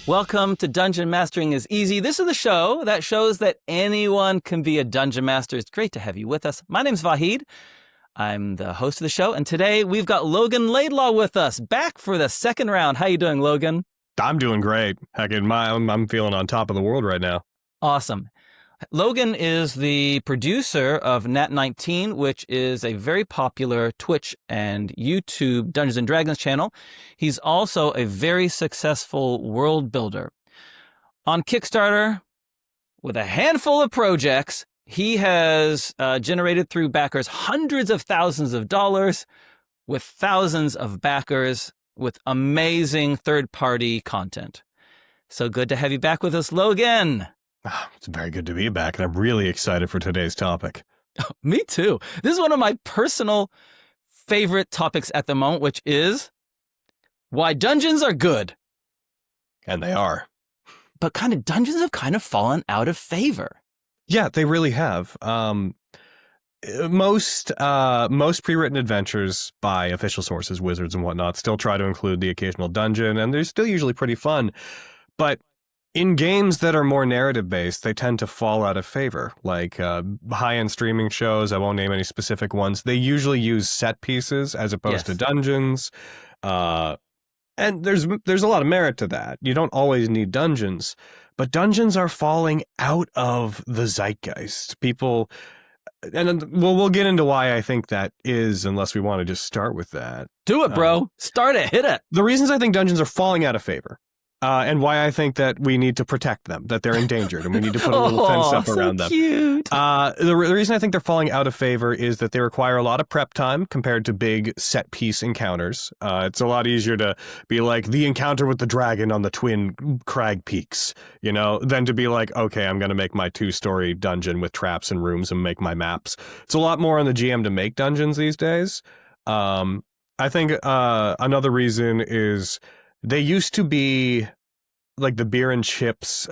Welcome to Dungeon Mastering is Easy. This is the show that shows that anyone can be a dungeon master. It's great to have you with us. My name's Vahid. I'm the host of the show, and today we've got Logan Laidlaw with us, back for the second round. How you doing, Logan? I'm doing great. Heck, I'm feeling on top of the world right now. Awesome. Logan is the producer of Nat19, which is a very popular Twitch and YouTube Dungeons & Dragons channel. He's also a very successful world builder. On Kickstarter, with a handful of projects, he has generated through backers hundreds of thousands of dollars with thousands of backers with amazing third-party content. So good to have you back with us, Logan. It's very good to be back, and I'm really excited for today's topic. Oh, me too. This is one of my personal favorite topics at the moment, which is why dungeons are good. And they are. But dungeons have kind of fallen out of favor. Yeah, they really have. Most pre-written adventures by official sources, wizards and whatnot, still try to include the occasional dungeon, and they're still usually pretty fun. But in games that are more narrative-based, they tend to fall out of favor. Like high-end streaming shows, I won't name any specific ones, they usually use set pieces as opposed to dungeons. And there's a lot of merit to that. You don't always need dungeons. But dungeons are falling out of the zeitgeist. People... And we'll get into why I think that is, unless we want to just start with that. Do it, bro. Start it. Hit it. The reasons I think dungeons are falling out of favor. And why I think that we need to protect them, that they're endangered, and we need to put a little fence up around them. Cute. The reason I think they're falling out of favor is that they require a lot of prep time compared to big set-piece encounters. It's a lot easier to be like, the encounter with the dragon on the twin crag peaks, than to be like, okay, I'm going to make my 2-story dungeon with traps and rooms and make my maps. It's a lot more on the GM to make dungeons these days. I think another reason is... They used to be like the beer and chips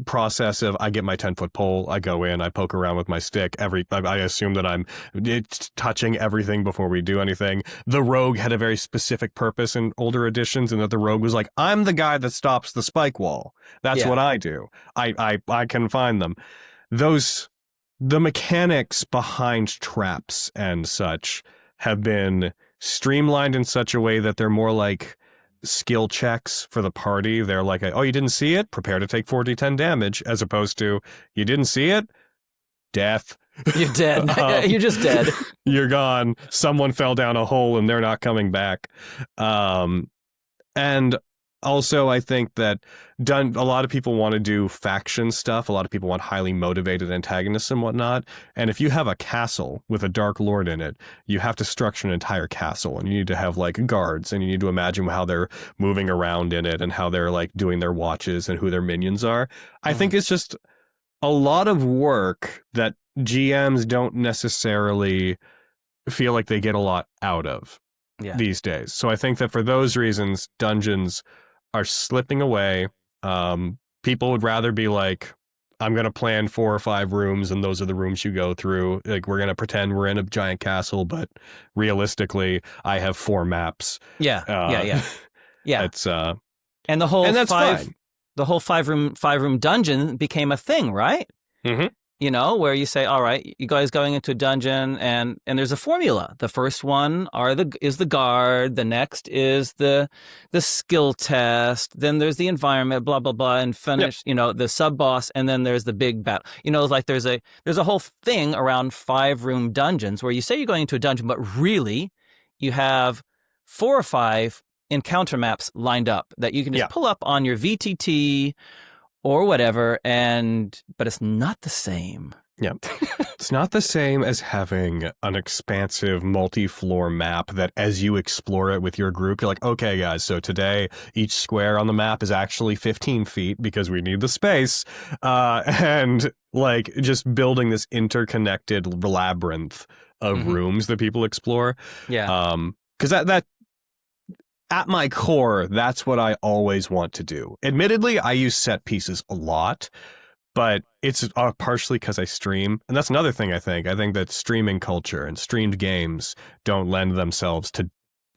process of I get my 10-foot pole, I go in, I poke around with my stick. I assume that I'm touching everything before we do anything. The rogue had a very specific purpose in older editions, and that the rogue was like, I'm the guy that stops the spike wall. That's what I do. I can find them. The mechanics behind traps and such have been streamlined in such a way that they're more like skill checks for the party. They're like, oh, you didn't see it? Prepare to take 4d10 damage, as opposed to, you didn't see it? Death. You're dead. You're just dead. You're gone. Someone fell down a hole and they're not coming back. And also, I think that a lot of people want to do faction stuff. A lot of people want highly motivated antagonists and whatnot. And if you have a castle with a dark lord in it, you have to structure an entire castle, and you need to have like guards, and you need to imagine how they're moving around in it and how they're like doing their watches and who their minions are. I think it's just a lot of work that GMs don't necessarily feel like they get a lot out of these days. So I think that for those reasons, dungeons are slipping away. People would rather be like, I'm going to plan 4 or 5 rooms, and those are the rooms you go through. Like, we're going to pretend we're in a giant castle, but realistically, I have 4 maps. Yeah. It's and the whole and that's fine. The whole 5-room dungeon became a thing, right? Mm-hmm. Where you say, all right, you guys going into a dungeon, and there's a formula. The first one is the guard. The next is the skill test. Then there's the environment, blah, blah, blah, and finish, the sub-boss, and then there's the big battle. Like there's a whole thing around 5-room dungeons where you say you're going into a dungeon, but really you have 4 or 5 encounter maps lined up that you can just pull up on your VTT or whatever, but it's not the same. Yeah. It's not the same as having an expansive multi-floor map that as you explore it with your group, you're like, okay, guys, so today each square on the map is actually 15 feet because we need the space. And like just building this interconnected labyrinth of rooms that people explore. Yeah. Because that at my core, that's what I always want to do. Admittedly, I use set pieces a lot, but it's partially because I stream. And that's another thing I think. I think that streaming culture and streamed games don't lend themselves to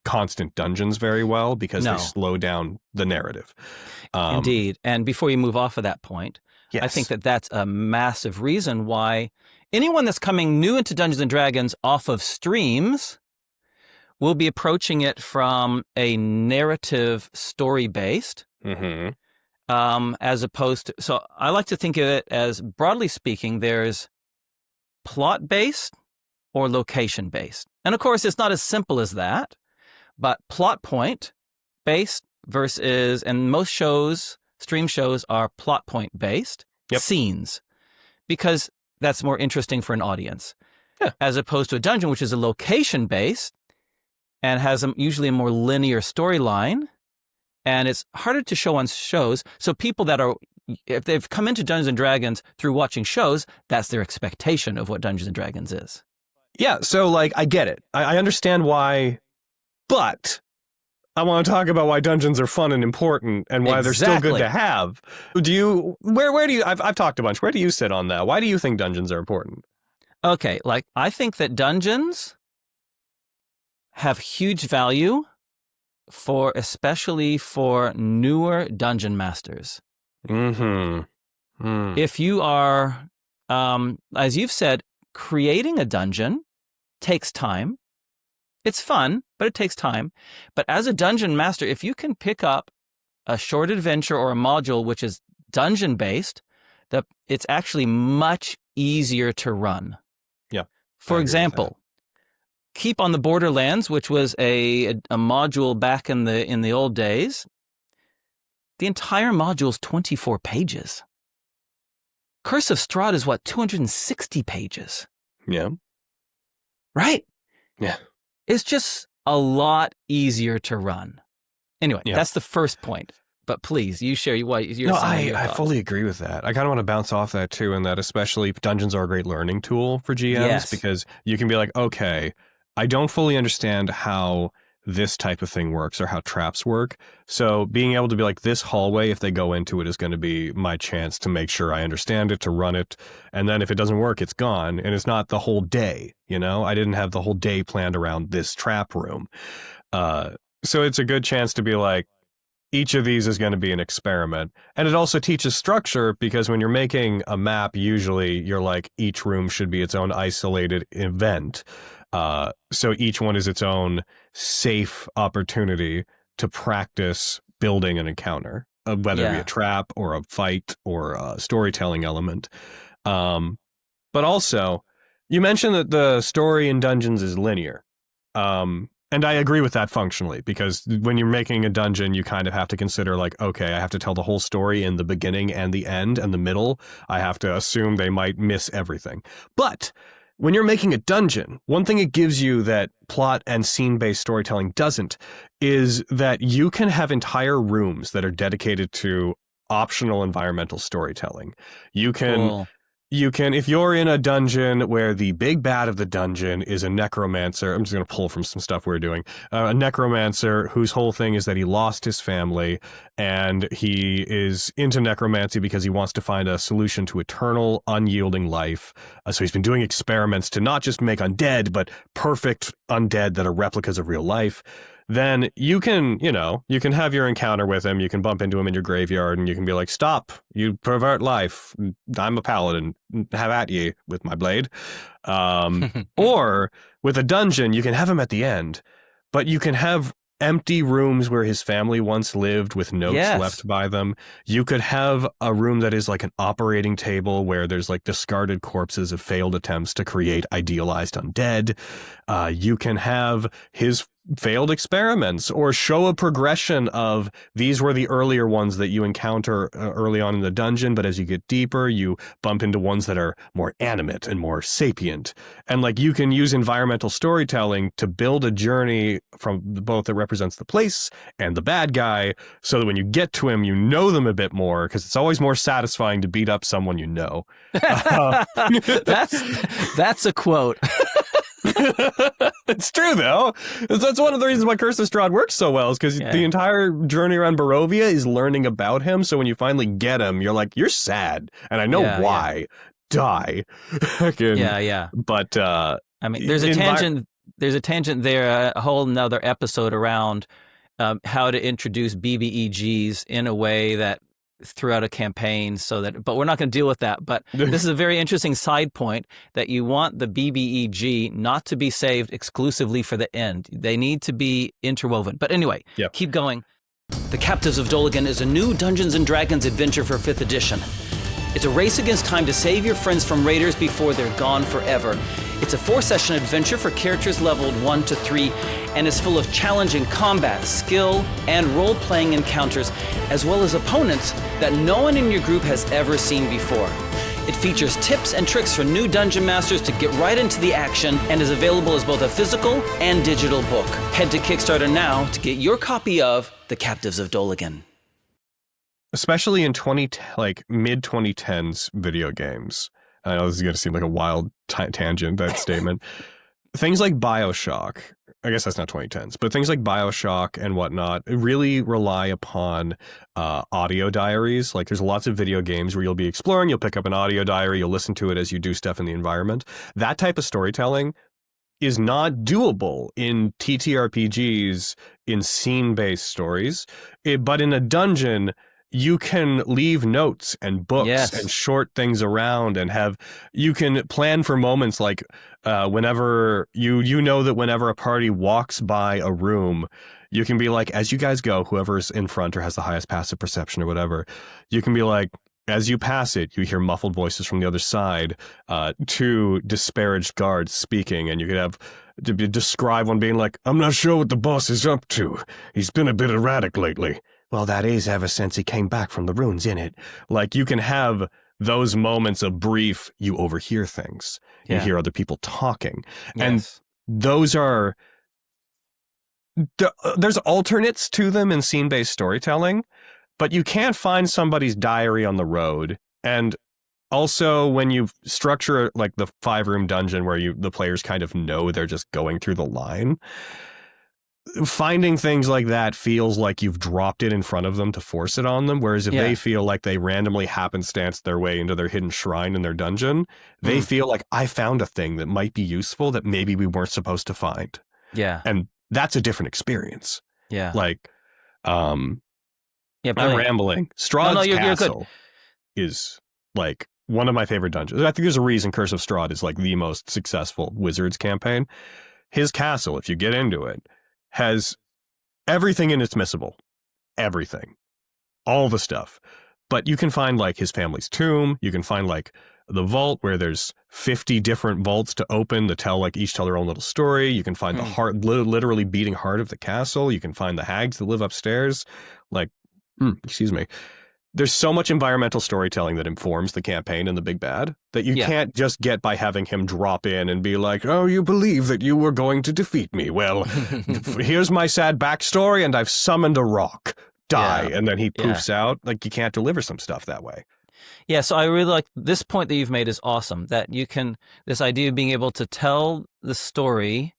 constant dungeons very well because No. they slow down the narrative. Indeed. And before you move off of that point, Yes. I think that that's a massive reason why anyone that's coming new into Dungeons and Dragons off of streams will be approaching it from a narrative story-based, as opposed to... So I like to think of it as, broadly speaking, there's plot-based or location-based. And of course, it's not as simple as that, but plot point-based versus, and most shows, stream shows are plot point-based scenes, because that's more interesting for an audience, as opposed to a dungeon, which is a location-based and has usually a more linear storyline, and it's harder to show on shows. So people that are, if they've come into Dungeons and Dragons through watching shows, that's their expectation of what Dungeons and Dragons is. Yeah, so like I get it. I understand why, but I want to talk about why dungeons are fun and important and why they're still good to have. Where do you, I've talked a bunch. Where do you sit on that? Why do you think dungeons are important? Okay, like I think that dungeons have huge value especially for newer dungeon masters. If you are, as you've said, creating a dungeon takes time. It's fun, but it takes time. But as a dungeon master, if you can pick up a short adventure or a module which is dungeon-based, it's actually much easier to run. Yeah. For example, Keep on the Borderlands, which was a module back in the old days. The entire module is 24 pages. Curse of Strahd is 260 pages. Yeah. Right? Yeah. It's just a lot easier to run. Anyway, that's the first point. But please, you share what you're saying. I fully agree with that. I kind of want to bounce off that too, and that especially dungeons are a great learning tool for GMs because you can be like, okay, I don't fully understand how this type of thing works or how traps work. So being able to be like, this hallway, if they go into it, is going to be my chance to make sure I understand it, to run it. And then if it doesn't work, it's gone. And it's not the whole day, you know? I didn't have the whole day planned around this trap room. So it's a good chance to be like, each of these is going to be an experiment. And it also teaches structure because when you're making a map, usually you're like, each room should be its own isolated event. So each one is its own safe opportunity to practice building an encounter, whether it be a trap or a fight or a storytelling element. But also, you mentioned that the story in dungeons is linear. And I agree with that functionally, because when you're making a dungeon, you kind of have to consider like, okay, I have to tell the whole story in the beginning and the end and the middle. I have to assume they might miss everything. But when you're making a dungeon, one thing it gives you that plot and scene-based storytelling doesn't is that you can have entire rooms that are dedicated to optional environmental storytelling. You can... if you're in a dungeon where the big bad of the dungeon is a necromancer, I'm just going to pull from some stuff we're doing, a necromancer whose whole thing is that he lost his family and he is into necromancy because he wants to find a solution to eternal, unyielding life. So he's been doing experiments to not just make undead, but perfect undead that are replicas of real life. Then you can have your encounter with him. You can bump into him in your graveyard and you can be like, stop, you pervert life. I'm a paladin. Have at ye with my blade. Or with a dungeon, you can have him at the end, but you can have empty rooms where his family once lived with notes left by them. You could have a room that is like an operating table where there's like discarded corpses of failed attempts to create idealized undead. You can have his failed experiments or show a progression of these were the earlier ones that you encounter early on in the dungeon, but as you get deeper, you bump into ones that are more animate and more sapient. And like you can use environmental storytelling to build a journey from both that represents the place and the bad guy, so that when you get to him, you know them a bit more, because it's always more satisfying to beat up someone you know. That's a quote. It's true, though. That's one of the reasons why Curse of Strahd works so well, is because the entire journey around Barovia is learning about him. So when you finally get him, you're like, you're sad. And I know why. Die. Yeah. But I mean, there's a tangent there's a tangent there, a whole another episode around how to introduce BBEGs in a way that throughout a campaign but we're not going to deal with that. But this is a very interesting side point that you want the BBEG not to be saved exclusively for the end. They need to be interwoven. But anyway, Keep going. The Captives of Doligan is a new Dungeons & Dragons adventure for 5th edition. It's a race against time to save your friends from raiders before they're gone forever. It's a 4-session adventure for characters leveled 1 to 3 and is full of challenging combat, skill, and role-playing encounters, as well as opponents that no one in your group has ever seen before. It features tips and tricks for new dungeon masters to get right into the action and is available as both a physical and digital book. Head to Kickstarter now to get your copy of The Captives of Doligan. Especially in mid 2010s video games. I know this is going to seem like a wild tangent, that statement. Things like BioShock, I guess that's not 2010s, but things like BioShock and whatnot really rely upon audio diaries. Like there's lots of video games where you'll be exploring, you'll pick up an audio diary, you'll listen to it as you do stuff in the environment. That type of storytelling is not doable in TTRPGs, in scene-based stories, but in a dungeon, you can leave notes and books and short things around and you can plan for moments like whenever you know that whenever a party walks by a room, you can be like, as you guys go, whoever's in front or has the highest passive perception or whatever, you can be like, as you pass it, you hear muffled voices from the other side, 2 disparaged guards speaking, and you could have to describe one being like, I'm not sure what the boss is up to. He's been a bit erratic lately. Well, that is ever since he came back from the ruins, innit? Like, you can have those moments of brief, you overhear things. You hear other people talking. Yes. And those are... There's alternates to them in scene-based storytelling, but you can't find somebody's diary on the road. And also, when you structure like the 5-room dungeon where the players kind of know they're just going through the line, finding things like that feels like you've dropped it in front of them to force it on them. Whereas if they feel like they randomly happenstance their way into their hidden shrine in their dungeon, they feel like, I found a thing that might be useful that maybe we weren't supposed to find. Yeah. And that's a different experience. Yeah. Like, I'm rambling. Strahd's Castle is like one of my favorite dungeons. I think there's a reason Curse of Strahd is like the most successful Wizards campaign. His castle, if you get into it, has everything in its missable. Everything. All the stuff. But you can find like his family's tomb. You can find like the vault where there's 50 different vaults to open to tell each tell their own little story. You can find the heart, literally beating heart of the castle. You can find the hags that live upstairs. Excuse me. There's so much environmental storytelling that informs the campaign and the big bad that you can't just get by having him drop in and be like, oh, you believe that you were going to defeat me. Well, here's my sad backstory and I've summoned a rock. Die. And then he poofs out. Like, you can't deliver some stuff that way. Yeah, so I really like this point that you've made is awesome, that you can, this idea of being able to tell the story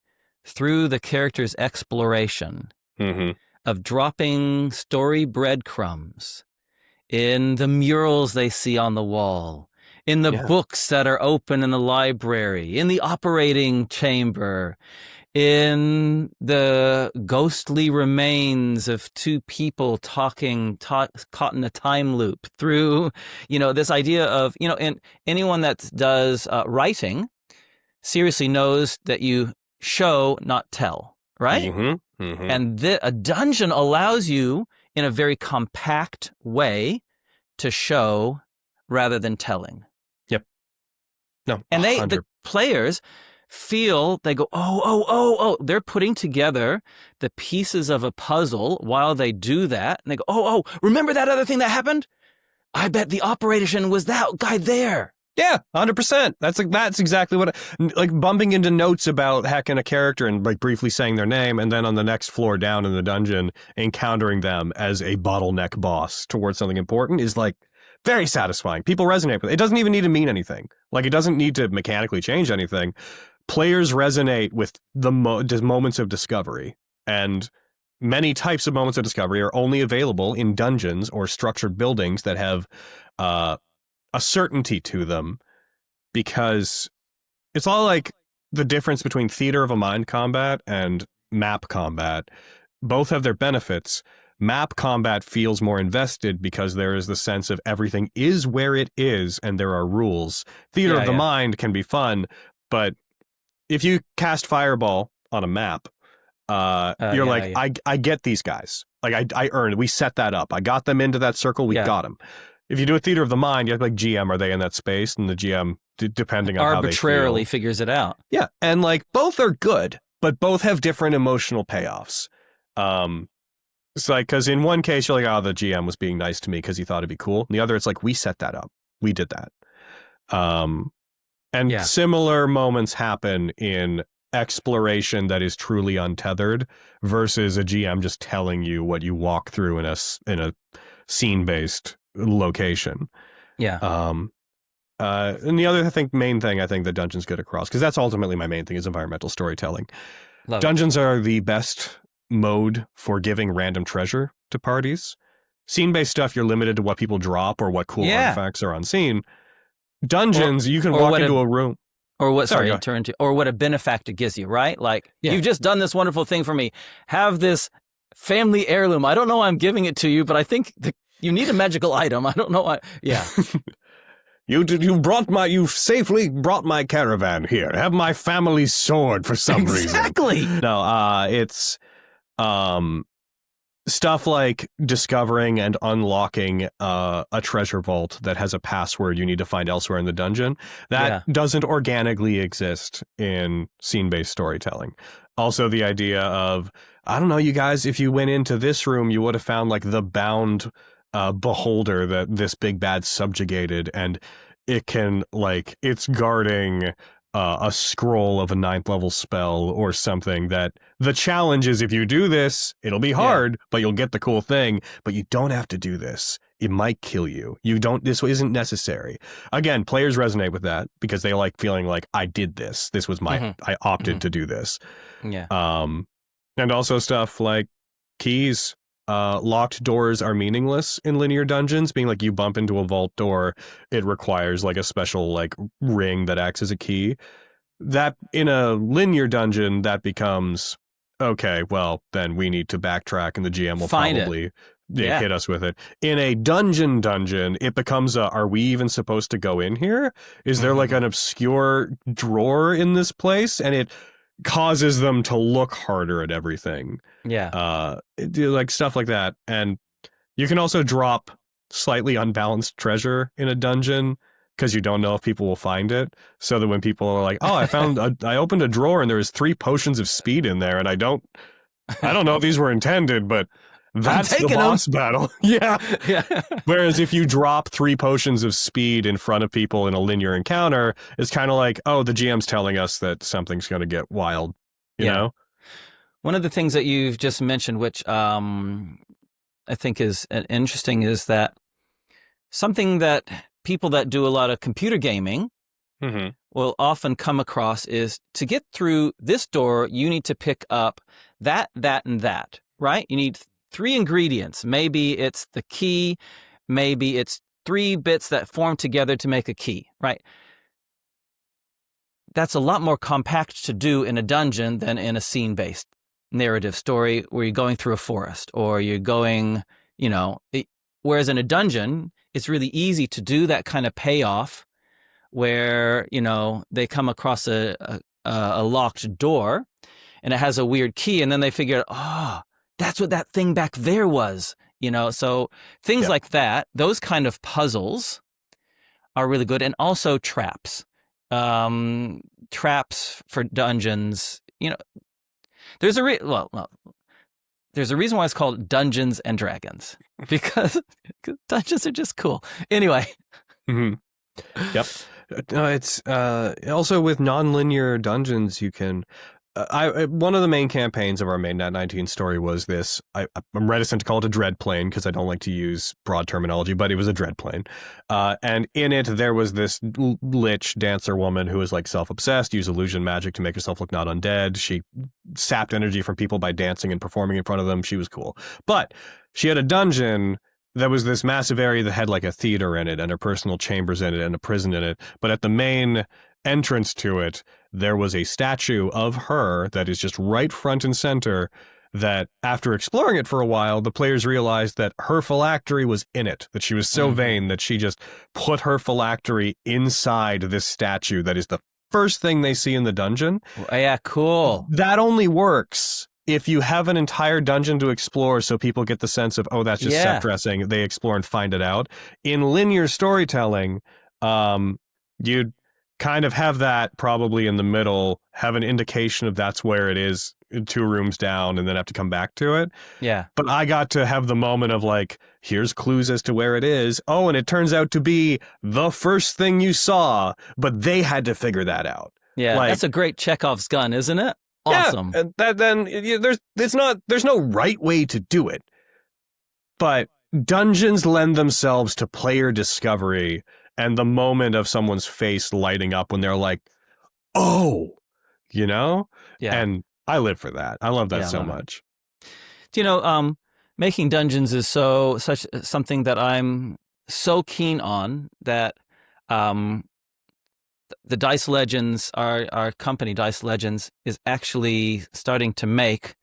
through the character's exploration, of dropping story breadcrumbs in the murals they see on the wall, in the books that are open in the library, in the operating chamber, in the ghostly remains of 2 people talking, caught in a time loop through, this idea of, and anyone that does writing seriously knows that you show, not tell, right? And a dungeon allows you in a very compact way to show rather than telling. Yep. No. And the players feel, they go, oh, they're putting together the pieces of a puzzle while they do that. And they go, oh, remember that other thing that happened? I bet the operation was that guy there. Yeah, 100%. That's exactly what, bumping into notes about hacking a character and briefly saying their name, and then on the next floor down in the dungeon, encountering them as a bottleneck boss towards something important is very satisfying. People resonate with it. It doesn't even need to mean anything. It doesn't need to mechanically change anything. Players resonate with the moments of discovery, and many types of moments of discovery are only available in dungeons or structured buildings that have a certainty to them, because it's all the difference between theater of a mind combat and map combat. Both have their benefits. Map combat feels more invested because there is the sense of everything is where it is and there are rules. Theater of the mind can be fun, but if you cast Fireball on a map, you're I get these guys. Like, I earned. We set that up. I got them into that circle. We got them. If you do a Theater of the Mind, you have like GM, are they in that space? And the GM, depending on arbitrarily how they feel, figures it out. Yeah, and like both are good, but both have different emotional payoffs. It's like, because in one case you're like, oh, the GM was being nice to me because he thought it'd be cool. And the other, it's like, we set that up. We did that. And similar moments happen in exploration that is truly untethered versus a GM just telling you what you walk through in a scene-based location. Yeah. And the other main thing I think that Dungeons get across, because that's ultimately my main thing, is environmental storytelling. Dungeons are the best mode for giving random treasure to parties. Scene-based stuff, you're limited to what people drop or what cool artifacts are on scene. Dungeons, you can walk into a room. Or what? Or what a benefactor gives you, right? Like, you've just done this wonderful thing for me. Have this family heirloom. I don't know why I'm giving it to you, but I think you need a magical item. I don't know why. Yeah. You safely brought my caravan here. Have my family's sword for some reason. Exactly. No, it's stuff like discovering and unlocking a treasure vault that has a password you need to find elsewhere in the dungeon. That doesn't organically exist in scene-based storytelling. Also, the idea of, I don't know, you guys, if you went into this room, you would have found like the bound beholder that this big bad subjugated, and it can, like, it's guarding a scroll of a 9th level spell or something. That the challenge is, if you do this, it'll be hard, but you'll get the cool thing. But you don't have to do this. It might kill you. This isn't necessary. Again, players resonate with that because they like feeling like, I did this. This was I opted to do this. Yeah. And also stuff like keys. Locked doors are meaningless in linear dungeons, being like, you bump into a vault door, it requires like a special like ring that acts as a key. That in a linear dungeon, that becomes, okay, well, then we need to backtrack and the GM will probably hit us with it. In a dungeon, it becomes are we even supposed to go in here? Is there like an obscure drawer in this place? And it causes them to look harder at everything. Like stuff like that. And you can also drop slightly unbalanced treasure in a dungeon because you don't know if people will find it. So that when people are like, oh, I opened a drawer and there was 3 potions of speed in there, and I don't know if these were intended, but that's the boss battle. Yeah. Whereas if you drop 3 potions of speed in front of people in a linear encounter, it's kind of like, oh, the GM's telling us that something's going to get wild, you know? One of the things that you've just mentioned, which I think is interesting, is that something that people that do a lot of computer gaming will often come across is, to get through this door, you need to pick up that, and that, right? You need 3 ingredients. Maybe it's the key. Maybe it's 3 bits that form together to make a key, right? That's a lot more compact to do in a dungeon than in a scene-based narrative story where you're going through a forest or you're going, whereas in a dungeon, it's really easy to do that kind of payoff where, they come across a locked door and it has a weird key, and then they figure, that's what that thing back there was, so things like that, those kind of puzzles are really good. And also traps for dungeons, there's a there's a reason why it's called Dungeons and Dragons, because dungeons are just cool. Anyway. Yep. It's also with non-linear dungeons, you can. One of the main campaigns of our main Nat19 story was this. I'm reticent to call it a dread plane because I don't like to use broad terminology, but it was a dread plane. And in it, there was this lich dancer woman who was like self-obsessed, used illusion magic to make herself look not undead. She sapped energy from people by dancing and performing in front of them. She was cool. But she had a dungeon that was this massive area that had like a theater in it and her personal chambers in it and a prison in it. But at the main entrance to it, there was a statue of her that is just right front and center, that after exploring it for a while, the players realized that her phylactery was in it, that she was so vain that she just put her phylactery inside this statue that is the first thing they see in the dungeon. Yeah, cool. That only works if you have an entire dungeon to explore, so people get the sense of, oh, that's just set dressing. They explore and find it out. In linear storytelling, you'd kind of have that probably in the middle, have an indication of that's where it is 2 rooms down, and then have to come back to it. Yeah. But I got to have the moment of like, here's clues as to where it is. Oh, and it turns out to be the first thing you saw, but they had to figure that out. Yeah, like, that's a great Chekhov's gun, isn't it? Awesome. Yeah, and there's no right way to do it. But dungeons lend themselves to player discovery and the moment of someone's face lighting up when they're like, oh, you know? Yeah. And I live for that. I love that so much. Do you know, making dungeons is such something that I'm so keen on that the Dice Legenz, our company, Dice Legenz, is actually starting to make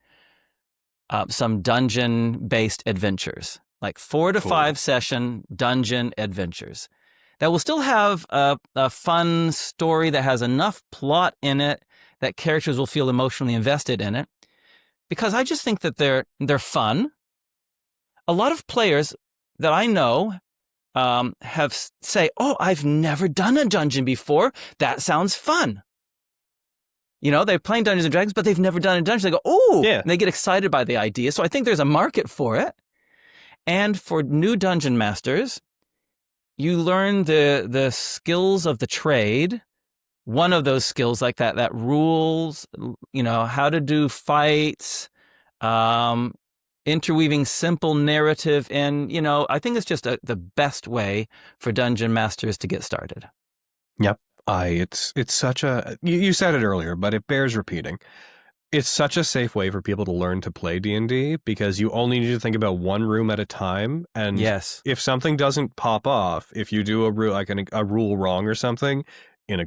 some dungeon-based adventures, like 4 to 5 session dungeon adventures that will still have a fun story that has enough plot in it that characters will feel emotionally invested in it, because I just think that they're fun. A lot of players that I know say, oh, I've never done a dungeon before. That sounds fun. You know, they're playing Dungeons and Dragons, but they've never done a dungeon. They go, oh, and they get excited by the idea. So I think there's a market for it. And for new dungeon masters, you learn the skills of the trade. One of those skills, like that rules, you know, how to do fights, interweaving simple narrative. And, you know, I think it's just the best way for dungeon masters to get started. Yep. It's such a, you said it earlier, but it bears repeating. It's such a safe way for people to learn to play D&D because you only need to think about one room at a time. And if something doesn't pop off, if you do a rule wrong or something in a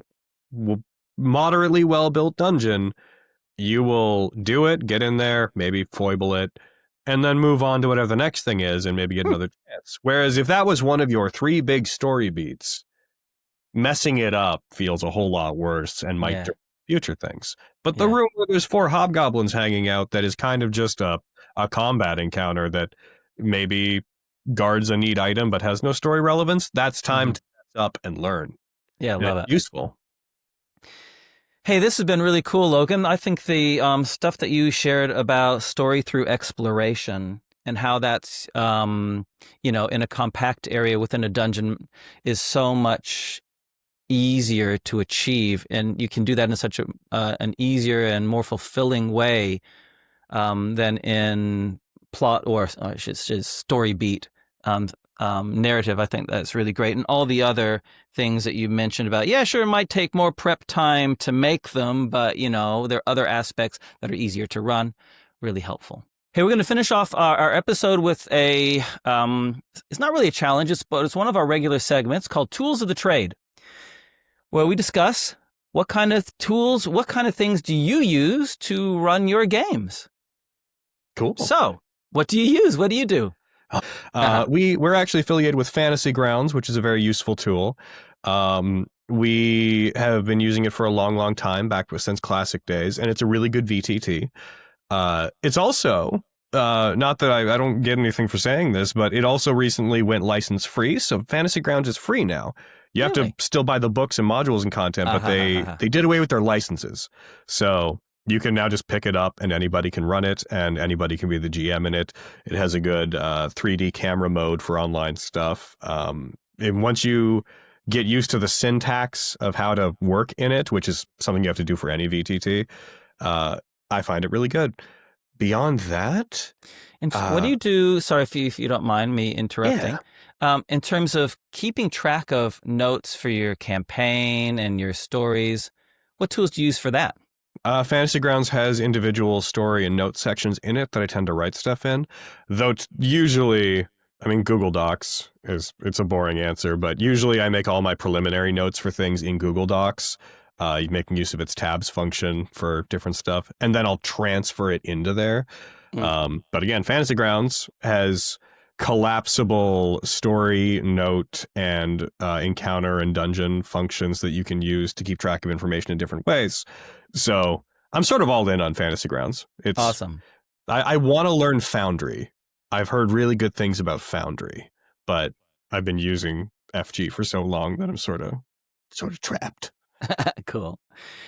moderately well-built dungeon, you will do it, get in there, maybe foible it, and then move on to whatever the next thing is and maybe get another chance. Whereas if that was one of your 3 big story beats, messing it up feels a whole lot worse and might future things. But the room where there's 4 hobgoblins hanging out that is kind of just a combat encounter that maybe guards a neat item but has no story relevance, that's time to mess up and learn. Yeah, love it. Useful. Hey, this has been really cool, Logan. I think the stuff that you shared about story through exploration and how that's, you know, in a compact area within a dungeon is so much easier to achieve, and you can do that in such an easier and more fulfilling way than in plot or I should say story beat narrative. I think that's really great, and all the other things that you mentioned about, sure, it might take more prep time to make them, but you know, there are other aspects that are easier to run. Really helpful. Hey, we're going to finish off our episode with a it's not really a challenge, but it's one of our regular segments called Tools of the Trade, where we discuss what kind of tools, what kind of things do you use to run your games? Cool. So, what do you use? What do you do? We're actually affiliated with Fantasy Grounds, which is a very useful tool. We have been using it for a long, long time, since classic days, and it's a really good VTT. It's also, not that I don't get anything for saying this, but it also recently went license free, so Fantasy Grounds is free now. You have to still buy the books and modules and content, but they did away with their licenses. So you can now just pick it up and anybody can run it and anybody can be the GM in it. It has a good 3D camera mode for online stuff. And once you get used to the syntax of how to work in it, which is something you have to do for any VTT, I find it really good. Beyond that... And what do you do, sorry if you don't mind me interrupting, in terms of keeping track of notes for your campaign and your stories? What tools do you use for that? Fantasy Grounds has individual story and note sections in it that I tend to write stuff in, though usually, I mean, Google Docs it's a boring answer, but usually I make all my preliminary notes for things in Google Docs. making use of its tabs function for different stuff, and then I'll transfer it into there. But again, Fantasy Grounds has collapsible story, note, and encounter and dungeon functions that you can use to keep track of information in different ways. So I'm sort of all in on Fantasy Grounds. It's awesome. I want to learn Foundry. I've heard really good things about Foundry, but I've been using FG for so long that I'm sort of trapped. Cool.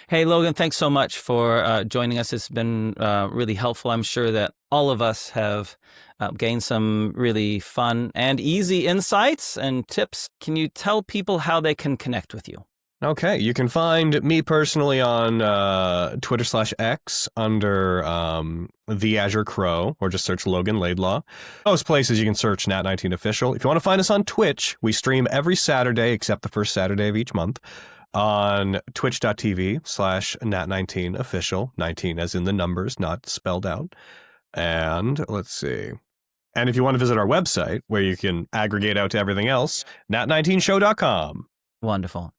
Hey, Logan, thanks so much for joining us. It's been really helpful. I'm sure that all of us have gained some really fun and easy insights and tips. Can you tell people how they can connect with you? Okay, you can find me personally on Twitter/X under The Azure Crow, or just search Logan Laidlaw. Most places you can search Nat19 Official. If you want to find us on Twitch, we stream every Saturday except the first Saturday of each month on twitch.tv/Nat19 Official, 19 as in the numbers, not spelled out. And let's see. And if you want to visit our website, where you can aggregate out to everything else, nat19show.com. Wonderful.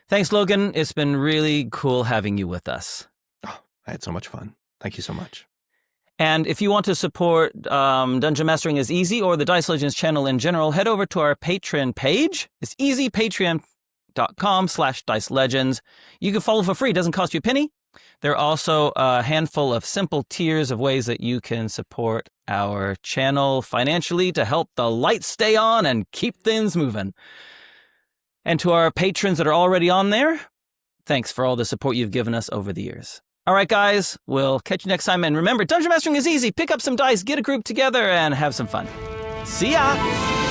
Thanks, Logan. It's been really cool having you with us. Oh, I had so much fun. Thank you so much. And if you want to support Dungeon Mastering is Easy or the Dice Legenz channel in general, head over to our Patreon page. It's easy, patreon.com/Dice Legenz. You can follow for free. It doesn't cost you a penny. There are also a handful of simple tiers of ways that you can support our channel financially to help the lights stay on and keep things moving. And to our patrons that are already on there, thanks for all the support you've given us over the years. All right, guys, we'll catch you next time. And remember, Dungeon Mastering is easy. Pick up some dice, get a group together, and have some fun. See ya!